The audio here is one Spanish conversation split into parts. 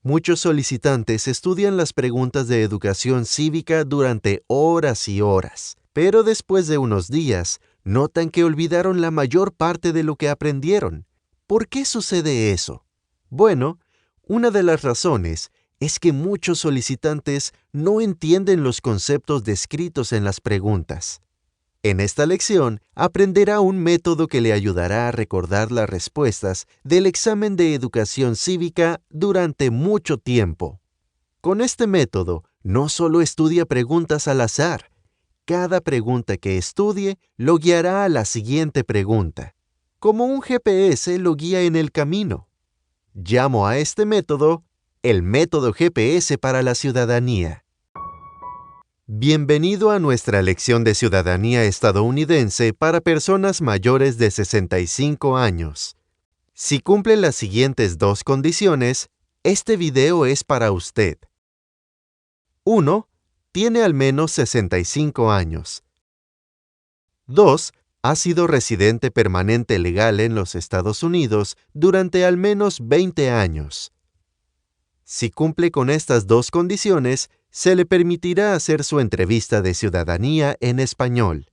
Muchos solicitantes estudian las preguntas de educación cívica durante horas y horas, pero después de unos días, notan que olvidaron la mayor parte de lo que aprendieron. ¿Por qué sucede eso? Bueno, una de las razones es que muchos solicitantes no entienden los conceptos descritos en las preguntas. En esta lección, aprenderá un método que le ayudará a recordar las respuestas del examen de educación cívica durante mucho tiempo. Con este método, no solo estudia preguntas al azar. Cada pregunta que estudie lo guiará a la siguiente pregunta, como un GPS lo guía en el camino. Llamo a este método el método GPS para la ciudadanía. Bienvenido a nuestra lección de ciudadanía estadounidense para personas mayores de 65 años. Si cumple las siguientes dos condiciones, este video es para usted. 1. Tiene al menos 65 años. 2. Ha sido residente permanente legal en los Estados Unidos durante al menos 20 años. Si cumple con estas dos condiciones, se le permitirá hacer su entrevista de ciudadanía en español.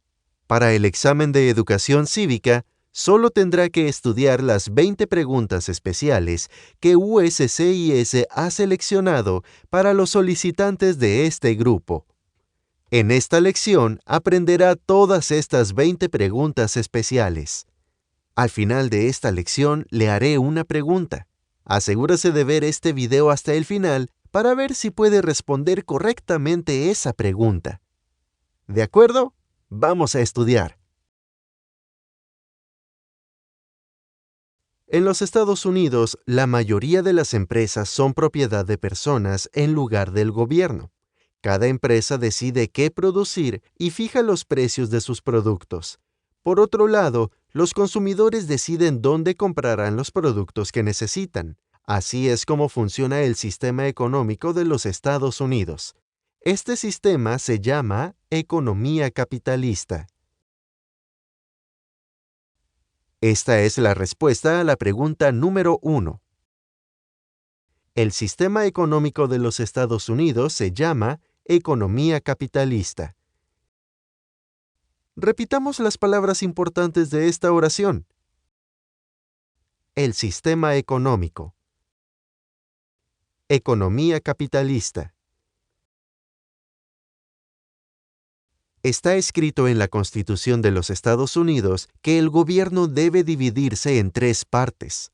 Para el examen de educación cívica, solo tendrá que estudiar las 20 preguntas especiales que USCIS ha seleccionado para los solicitantes de este grupo. En esta lección aprenderá todas estas 20 preguntas especiales. Al final de esta lección le haré una pregunta. Asegúrese de ver este video hasta el final para ver si puede responder correctamente esa pregunta. ¿De acuerdo? Vamos a estudiar. En los Estados Unidos, la mayoría de las empresas son propiedad de personas en lugar del gobierno. Cada empresa decide qué producir y fija los precios de sus productos. Por otro lado, los consumidores deciden dónde comprarán los productos que necesitan. Así es como funciona el sistema económico de los Estados Unidos. Este sistema se llama economía capitalista. Esta es la respuesta a la pregunta número 1. El sistema económico de los Estados Unidos se llama economía capitalista. Repitamos las palabras importantes de esta oración. El sistema económico. Economía capitalista. Está escrito en la Constitución de los Estados Unidos que el gobierno debe dividirse en 3 partes.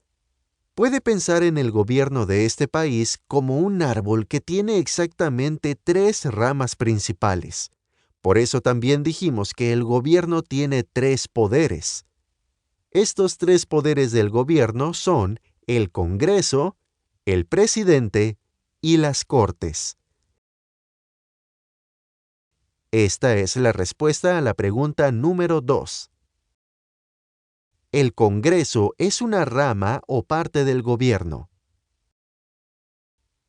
Puede pensar en el gobierno de este país como un árbol que tiene exactamente 3 ramas principales. Por eso también dijimos que el gobierno tiene 3 poderes. Estos 3 poderes del gobierno son el Congreso, el presidente y las Cortes. Esta es la respuesta a la pregunta número 2. El Congreso es una rama o parte del gobierno.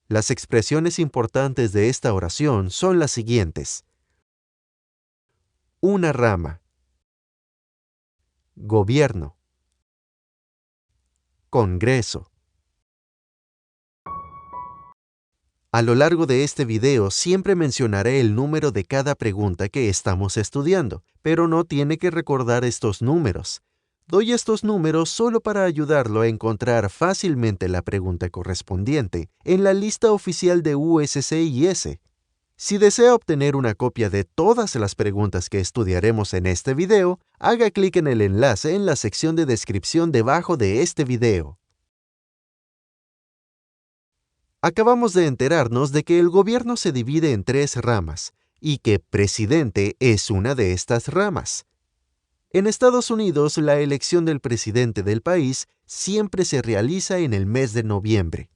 Las expresiones importantes de esta oración son las siguientes. Una rama. Gobierno. Congreso. A lo largo de este video siempre mencionaré el número de cada pregunta que estamos estudiando, pero no tiene que recordar estos números. Doy estos números solo para ayudarlo a encontrar fácilmente la pregunta correspondiente en la lista oficial de USCIS. Si desea obtener una copia de todas las preguntas que estudiaremos en este video, haga clic en el enlace en la sección de descripción debajo de este video. Acabamos de enterarnos de que el gobierno se divide en 3 ramas y que presidente es una de estas ramas. En Estados Unidos, la elección del presidente del país siempre se realiza en el mes de noviembre.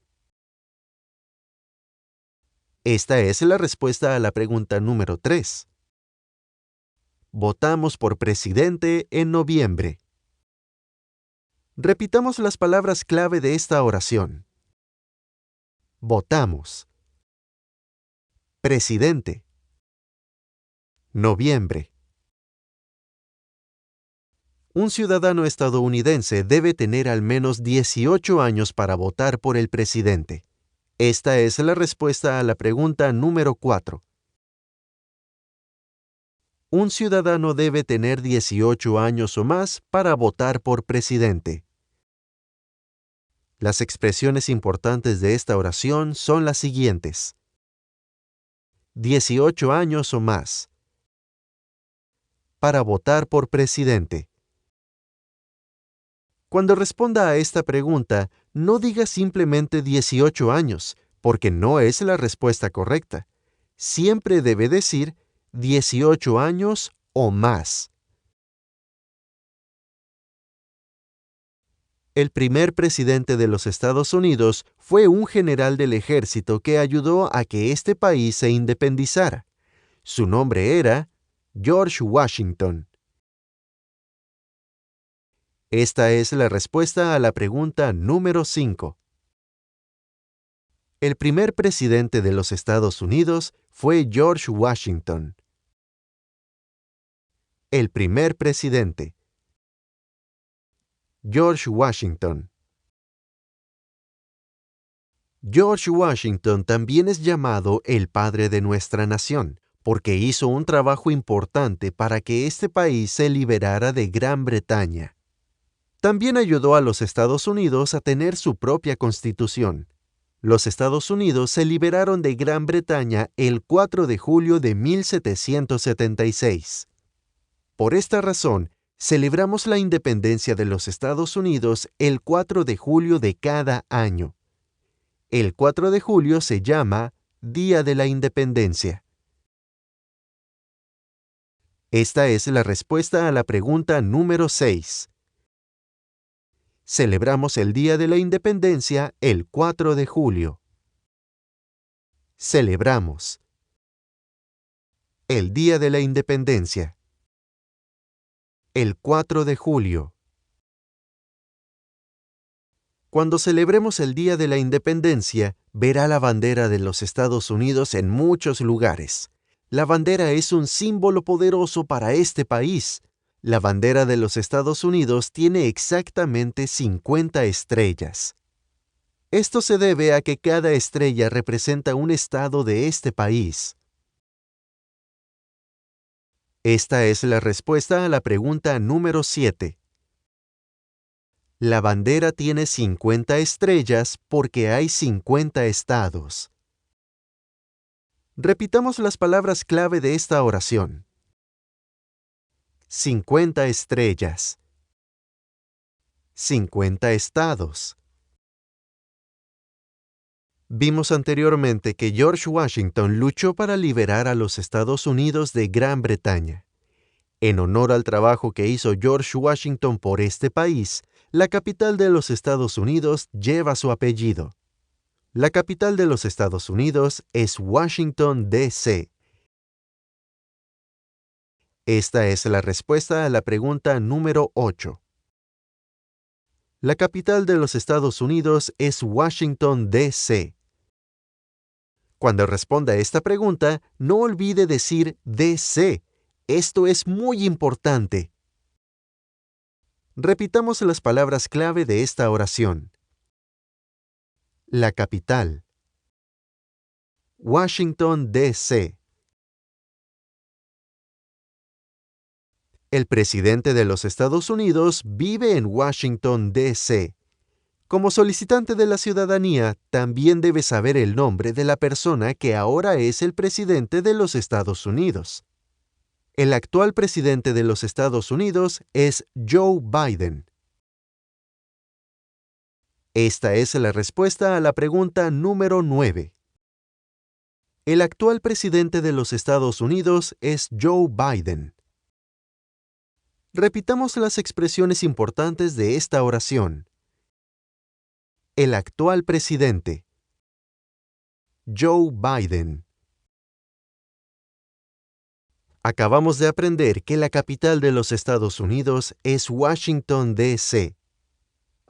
Esta es la respuesta a la pregunta número 3. Votamos por presidente en noviembre. Repitamos las palabras clave de esta oración. Votamos. Presidente. Noviembre. Un ciudadano estadounidense debe tener al menos 18 años para votar por el presidente. Esta es la respuesta a la pregunta número 4. Un ciudadano debe tener 18 años o más para votar por presidente. Las expresiones importantes de esta oración son las siguientes: 18 años o más. Para votar por presidente. Cuando responda a esta pregunta, no diga simplemente 18 años, porque no es la respuesta correcta. Siempre debe decir 18 años o más. El primer presidente de los Estados Unidos fue un general del ejército que ayudó a que este país se independizara. Su nombre era George Washington. Esta es la respuesta a la pregunta número 5. El primer presidente de los Estados Unidos fue George Washington. El primer presidente. George Washington. George Washington también es llamado el padre de nuestra nación, porque hizo un trabajo importante para que este país se liberara de Gran Bretaña. También ayudó a los Estados Unidos a tener su propia constitución. Los Estados Unidos se liberaron de Gran Bretaña el 4 de julio de 1776. Por esta razón, celebramos la independencia de los Estados Unidos el 4 de julio de cada año. El 4 de julio se llama Día de la Independencia. Esta es la respuesta a la pregunta número 6. Celebramos el Día de la Independencia el 4 de julio. Celebramos el Día de la Independencia. El 4 de julio. Cuando celebremos el Día de la Independencia, verá la bandera de los Estados Unidos en muchos lugares. La bandera es un símbolo poderoso para este país. La bandera de los Estados Unidos tiene exactamente 50 estrellas. Esto se debe a que cada estrella representa un estado de este país. Esta es la respuesta a la pregunta número 7. La bandera tiene 50 estrellas porque hay 50 estados. Repitamos las palabras clave de esta oración. 50 estrellas. 50 estados. Vimos anteriormente que George Washington luchó para liberar a los Estados Unidos de Gran Bretaña. En honor al trabajo que hizo George Washington por este país, la capital de los Estados Unidos lleva su apellido. La capital de los Estados Unidos es Washington, D.C. Esta es la respuesta a la pregunta número 8. La capital de los Estados Unidos es Washington, D.C. Cuando responda a esta pregunta, no olvide decir D.C. Esto es muy importante. Repitamos las palabras clave de esta oración. La capital. Washington, D.C. El presidente de los Estados Unidos vive en Washington, D.C. Como solicitante de la ciudadanía, también debe saber el nombre de la persona que ahora es el presidente de los Estados Unidos. El actual presidente de los Estados Unidos es Joe Biden. Esta es la respuesta a la pregunta número 9. El actual presidente de los Estados Unidos es Joe Biden. Repitamos las expresiones importantes de esta oración. El actual presidente. Joe Biden. Acabamos de aprender que la capital de los Estados Unidos es Washington, D.C.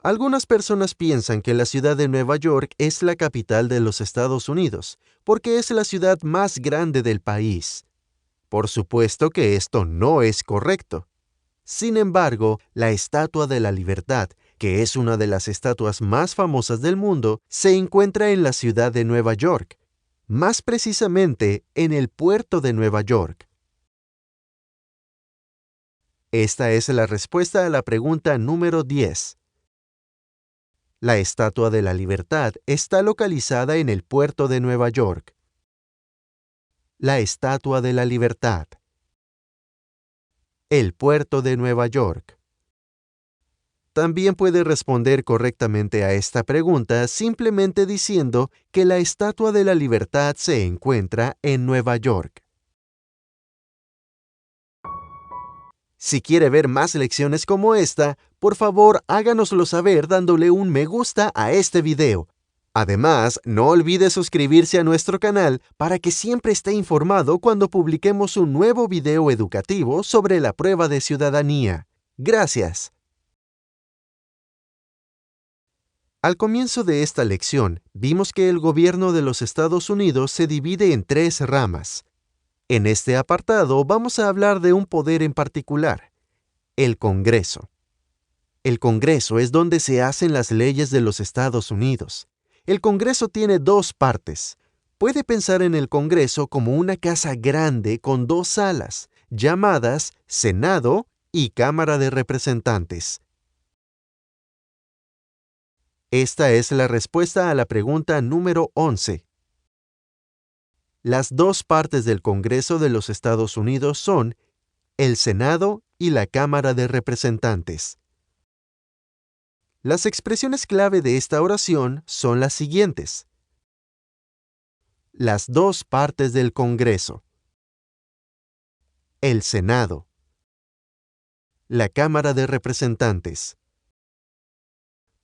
Algunas personas piensan que la ciudad de Nueva York es la capital de los Estados Unidos, porque es la ciudad más grande del país. Por supuesto que esto no es correcto. Sin embargo, la Estatua de la Libertad, que es una de las estatuas más famosas del mundo, se encuentra en la ciudad de Nueva York, más precisamente en el puerto de Nueva York. Esta es la respuesta a la pregunta número 10. La Estatua de la Libertad está localizada en el puerto de Nueva York. La Estatua de la Libertad. El puerto de Nueva York. También puede responder correctamente a esta pregunta simplemente diciendo que la Estatua de la Libertad se encuentra en Nueva York. Si quiere ver más lecciones como esta, por favor háganoslo saber dándole un me gusta a este video. Además, no olvide suscribirse a nuestro canal para que siempre esté informado cuando publiquemos un nuevo video educativo sobre la prueba de ciudadanía. Gracias. Al comienzo de esta lección, vimos que el gobierno de los Estados Unidos se divide en 3 ramas. En este apartado vamos a hablar de un poder en particular, el Congreso. El Congreso es donde se hacen las leyes de los Estados Unidos. El Congreso tiene 2 partes. Puede pensar en el Congreso como una casa grande con 2 salas, llamadas Senado y Cámara de Representantes. Esta es la respuesta a la pregunta número 11. Las 2 partes del Congreso de los Estados Unidos son el Senado y la Cámara de Representantes. Las expresiones clave de esta oración son las siguientes. Las 2 partes del Congreso. El Senado. La Cámara de Representantes.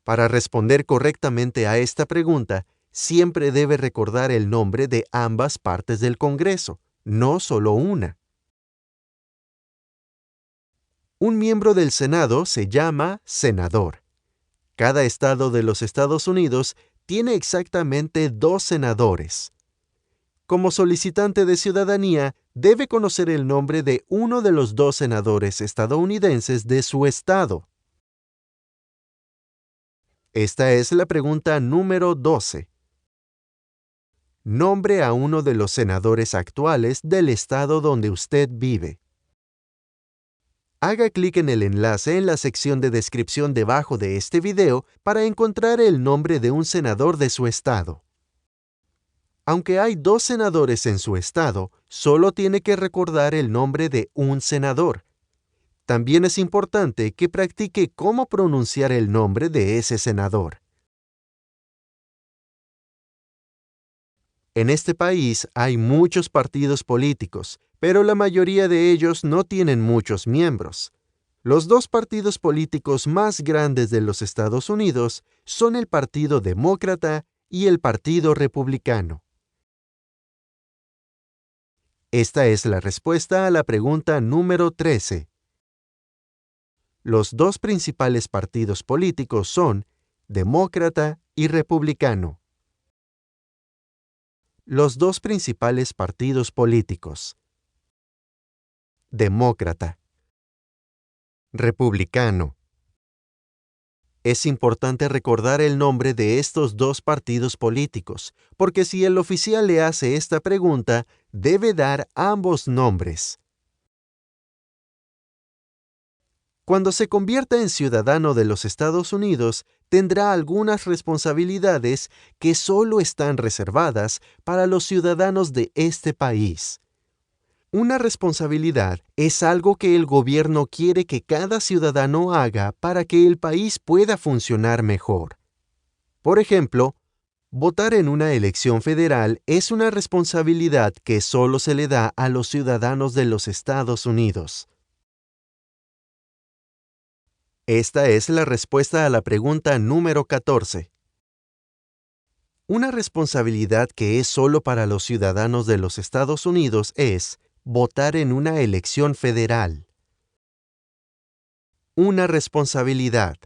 Para responder correctamente a esta pregunta, siempre debe recordar el nombre de ambas partes del Congreso, no solo una. Un miembro del Senado se llama senador. Cada estado de los Estados Unidos tiene exactamente 2 senadores. Como solicitante de ciudadanía, debe conocer el nombre de uno de los 2 senadores estadounidenses de su estado. Esta es la pregunta número 12. Nombre a uno de los senadores actuales del estado donde usted vive. Haga clic en el enlace en la sección de descripción debajo de este video para encontrar el nombre de un senador de su estado. Aunque hay 2 senadores en su estado, solo tiene que recordar el nombre de un senador. También es importante que practique cómo pronunciar el nombre de ese senador. En este país hay muchos partidos políticos, pero la mayoría de ellos no tienen muchos miembros. Los 2 partidos políticos más grandes de los Estados Unidos son el Partido Demócrata y el Partido Republicano. Esta es la respuesta a la pregunta número 13. Los 2 principales partidos políticos son Demócrata y Republicano. Los 2 principales partidos políticos. Demócrata. Republicano. Es importante recordar el nombre de estos 2 partidos políticos, porque si el oficial le hace esta pregunta, debe dar ambos nombres. Cuando se convierta en ciudadano de los Estados Unidos, tendrá algunas responsabilidades que solo están reservadas para los ciudadanos de este país. Una responsabilidad es algo que el gobierno quiere que cada ciudadano haga para que el país pueda funcionar mejor. Por ejemplo, votar en una elección federal es una responsabilidad que solo se le da a los ciudadanos de los Estados Unidos. Esta es la respuesta a la pregunta número 14. Una responsabilidad que es solo para los ciudadanos de los Estados Unidos es votar en una elección federal. Una responsabilidad.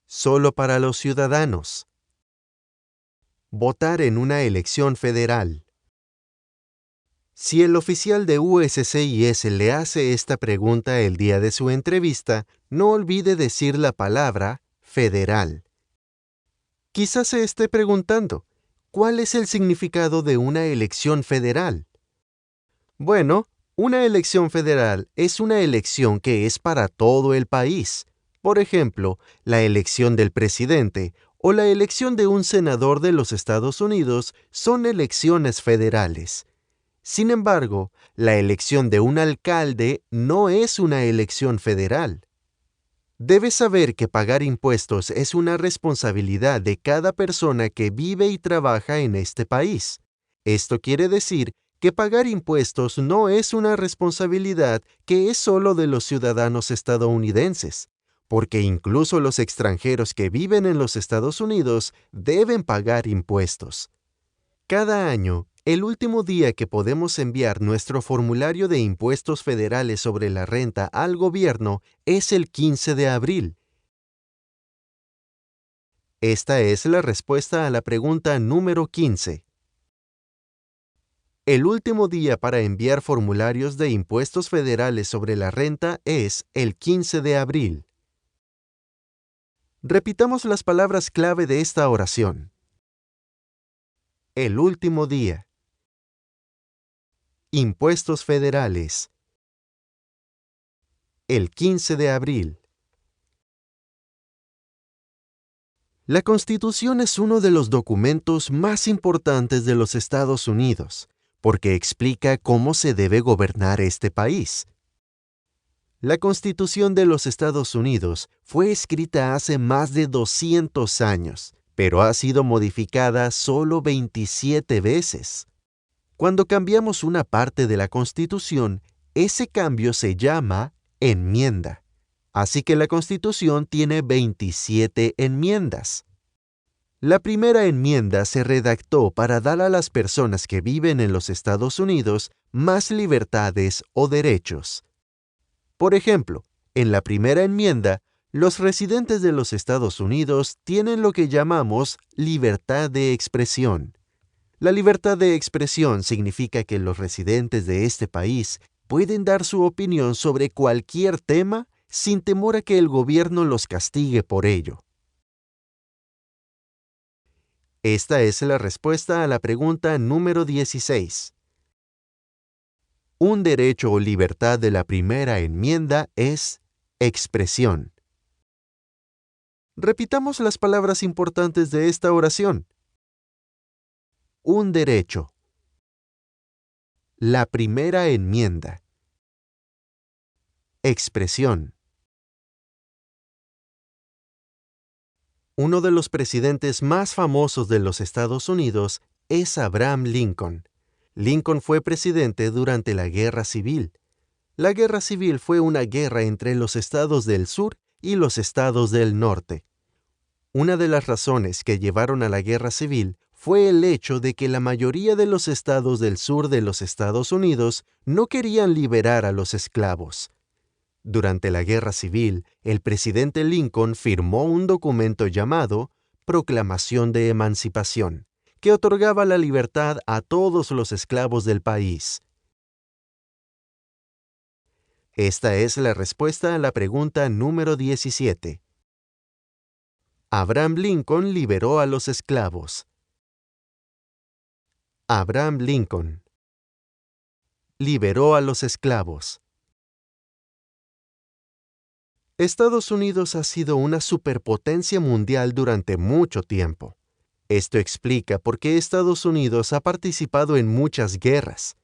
Solo para los ciudadanos. Votar en una elección federal. Si el oficial de USCIS le hace esta pregunta el día de su entrevista, no olvide decir la palabra federal. Quizás se esté preguntando, ¿cuál es el significado de una elección federal? Bueno, una elección federal es una elección que es para todo el país. Por ejemplo, la elección del presidente o la elección de un senador de los Estados Unidos son elecciones federales. Sin embargo, la elección de un alcalde no es una elección federal. Debes saber que pagar impuestos es una responsabilidad de cada persona que vive y trabaja en este país. Esto quiere decir que pagar impuestos no es una responsabilidad que es solo de los ciudadanos estadounidenses, porque incluso los extranjeros que viven en los Estados Unidos deben pagar impuestos. Cada año, el último día que podemos enviar nuestro formulario de impuestos federales sobre la renta al gobierno es el 15 de abril. Esta es la respuesta a la pregunta número 15. El último día para enviar formularios de impuestos federales sobre la renta es el 15 de abril. Repitamos las palabras clave de esta oración. El último día. Impuestos federales. El 15 de abril. La Constitución es uno de los documentos más importantes de los Estados Unidos, porque explica cómo se debe gobernar este país. La Constitución de los Estados Unidos fue escrita hace más de 200 años, pero ha sido modificada solo 27 veces. Cuando cambiamos una parte de la Constitución, ese cambio se llama enmienda. Así que la Constitución tiene 27 enmiendas. La primera enmienda se redactó para dar a las personas que viven en los Estados Unidos más libertades o derechos. Por ejemplo, en la primera enmienda, los residentes de los Estados Unidos tienen lo que llamamos libertad de expresión. La libertad de expresión significa que los residentes de este país pueden dar su opinión sobre cualquier tema sin temor a que el gobierno los castigue por ello. Esta es la respuesta a la pregunta número 16. Un derecho o libertad de la primera enmienda es expresión. Repitamos las palabras importantes de esta oración. Un derecho. La primera enmienda. Expresión. Uno de los presidentes más famosos de los Estados Unidos es Abraham Lincoln. Lincoln fue presidente durante la Guerra Civil. La Guerra Civil fue una guerra entre los estados del sur y los estados del norte. Una de las razones que llevaron a la Guerra Civil fue el hecho de que la mayoría de los estados del sur de los Estados Unidos no querían liberar a los esclavos. Durante la Guerra Civil, el presidente Lincoln firmó un documento llamado Proclamación de Emancipación, que otorgaba la libertad a todos los esclavos del país. Esta es la respuesta a la pregunta número 17. Abraham Lincoln liberó a los esclavos. Abraham Lincoln liberó a los esclavos. Estados Unidos ha sido una superpotencia mundial durante mucho tiempo. Esto explica por qué Estados Unidos ha participado en muchas guerras.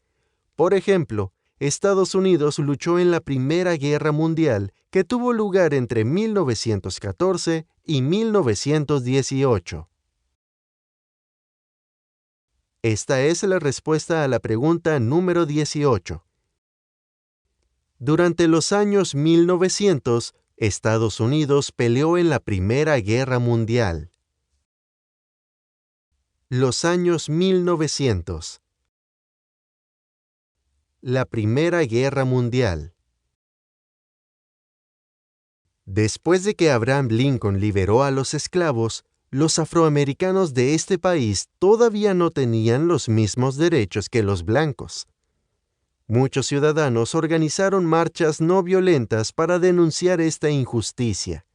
Por ejemplo, Estados Unidos luchó en la Primera Guerra Mundial que tuvo lugar entre 1914 y 1918. Esta es la respuesta a la pregunta número 18. Durante los años 1900, Estados Unidos peleó en la Primera Guerra Mundial. Los años 1900. La Primera Guerra Mundial. Después de que Abraham Lincoln liberó a los esclavos, los afroamericanos de este país todavía no tenían los mismos derechos que los blancos. Muchos ciudadanos organizaron marchas no violentas para denunciar esta injusticia.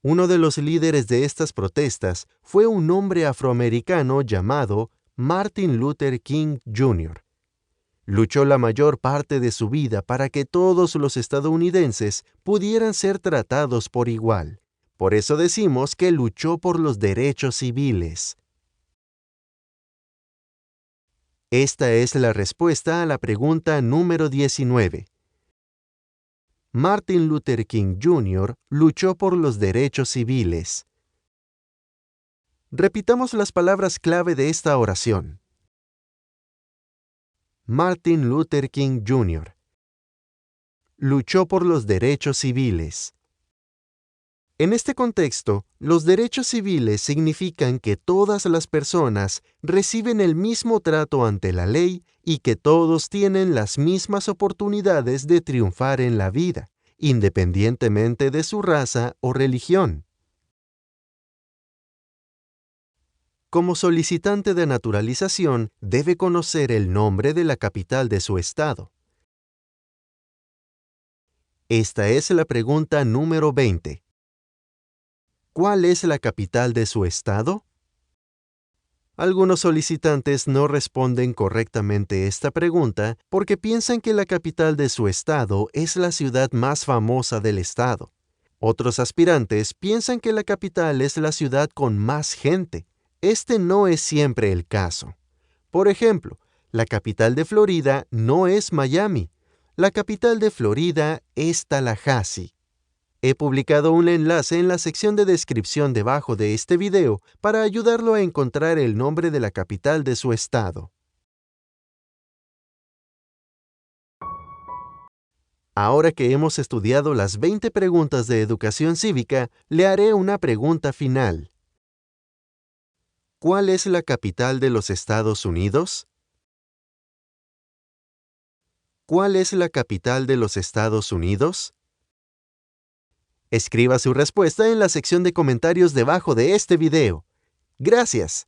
Uno de los líderes de estas protestas fue un hombre afroamericano llamado Martin Luther King Jr. Luchó la mayor parte de su vida para que todos los estadounidenses pudieran ser tratados por igual. Por eso decimos que luchó por los derechos civiles. Esta es la respuesta a la pregunta número 19. Martin Luther King Jr. luchó por los derechos civiles. Repitamos las palabras clave de esta oración. Martin Luther King Jr. luchó por los derechos civiles. En este contexto, los derechos civiles significan que todas las personas reciben el mismo trato ante la ley y que todos tienen las mismas oportunidades de triunfar en la vida, independientemente de su raza o religión. Como solicitante de naturalización, debe conocer el nombre de la capital de su estado. Esta es la pregunta número 20. ¿Cuál es la capital de su estado? Algunos solicitantes no responden correctamente esta pregunta porque piensan que la capital de su estado es la ciudad más famosa del estado. Otros aspirantes piensan que la capital es la ciudad con más gente. Este no es siempre el caso. Por ejemplo, la capital de Florida no es Miami. La capital de Florida es Tallahassee. He publicado un enlace en la sección de descripción debajo de este video para ayudarlo a encontrar el nombre de la capital de su estado. Ahora que hemos estudiado las 20 preguntas de educación cívica, le haré una pregunta final. ¿Cuál es la capital de los Estados Unidos? ¿Cuál es la capital de los Estados Unidos? Escriba su respuesta en la sección de comentarios debajo de este video. ¡Gracias!